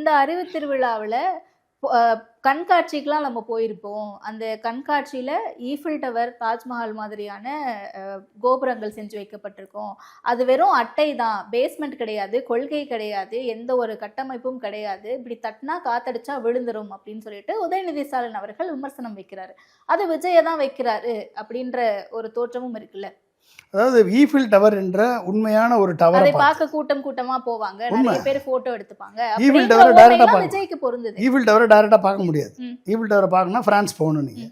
இந்த அறிவு திருவிழாவுல கண்காட்சிக்கெல்லாம் நம்ம போயிருப்போம். அந்த கண்காட்சியில ஈஃபில் டவர், தாஜ்மஹால் மாதிரியான கோபுரங்கள் செஞ்சு வைக்கப்பட்டிருக்கும். அது வெறும் அட்டை தான். பேஸ்மெண்ட் கிடையாது, கொள்கை கிடையாது, எந்த ஒரு கட்டமைப்பும் கிடையாது. இப்படி தட்டினா காத்தடிச்சா விழுந்துரும் அப்படின்னு சொல்லிட்டு உதயநிதி ஸ்டாலின் அவர்கள் விமர்சனம் வைக்கிறாரு. அது விஜய தான் வைக்கிறாரு அப்படின்ற ஒரு தோற்றமும் இருக்குல்ல. அதாவது ஈஃபில் டவர் என்ற உண்மையான ஒரு டவர் அதை பார்க்க கூட்டம் கூட்டமா போவாங்க, நிறைய பேர் போட்டோ எடுத்துப்பாங்க. ஈஃபில் டவர் டைரக்டா பார்க்க விஜய்க்கு பொருந்தது. ஈஃபில் டவரை டைரக்டா பார்க்க முடியாது. ஈஃபில் டவரை பார்க்கணும்னா பிரான்ஸ் போகணும். நீங்க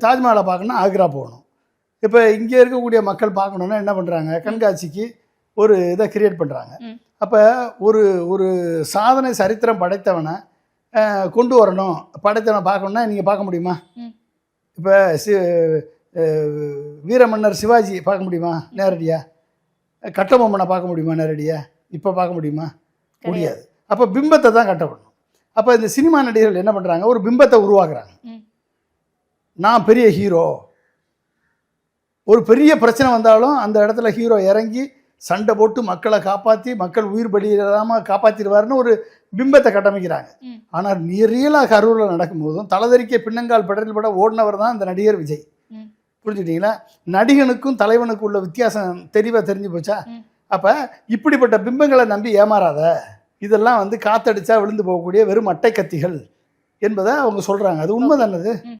தாஜ்மஹாலை பார்க்கணும்னா ஆக்ரா போகணும். இப்போ இங்கே இருக்கக்கூடிய மக்கள் பார்க்கணுன்னா என்ன பண்ணுறாங்க, கண்காட்சிக்கு ஒரு இதை கிரியேட் பண்ணுறாங்க. அப்போ ஒரு ஒரு சாதனை சரித்திரம் படைத்தவனை கொண்டு வரணும், படைத்தவனை பார்க்கணுன்னா நீங்கள் பார்க்க முடியுமா? இப்போ வீரமன்னர் சிவாஜி பார்க்க முடியுமா நேரடியாக? கட்டபொம்மனை பார்க்க முடியுமா நேரடியாக? இப்போ பார்க்க முடியுமா? முடியாது. அப்போ பிம்பத்தை தான் கட்டப்படணும். அப்போ இந்த சினிமா நடிகர்கள் என்ன பண்ணுறாங்க, ஒரு பிம்பத்தை உருவாக்குறாங்க. நான் பெரிய ஹீரோ, ஒரு பெரிய பிரச்சனை வந்தாலும் அந்த இடத்துல ஹீரோ இறங்கி சண்டை போட்டு மக்களை காப்பாற்றி, மக்கள் உயிர் பலி இல்லாமல் காப்பாற்றிடுவார்னு ஒரு பிம்பத்தை கட்டமைக்கிறாங்க. ஆனால் ரியலாக கரூரில் நடக்கும்போதும் தலதறிக்க பின்னங்கால் பெடரில் பட ஓடினவர் தான் இந்த நடிகர் விஜய். புரிஞ்சுக்கிட்டீங்களா? நடிகனுக்கும் தலைவனுக்கும் உள்ள வித்தியாசம் தெளிவாக தெரிஞ்சு போச்சா? அப்போ இப்படிப்பட்ட பிம்பங்களை நம்பி ஏமாறாத, இதெல்லாம் காத்தடிச்சா விழுந்து போகக்கூடிய வெறும் அட்டை கத்திகள் என்பதை அவங்க சொல்கிறாங்க. அது உண்மை தானது.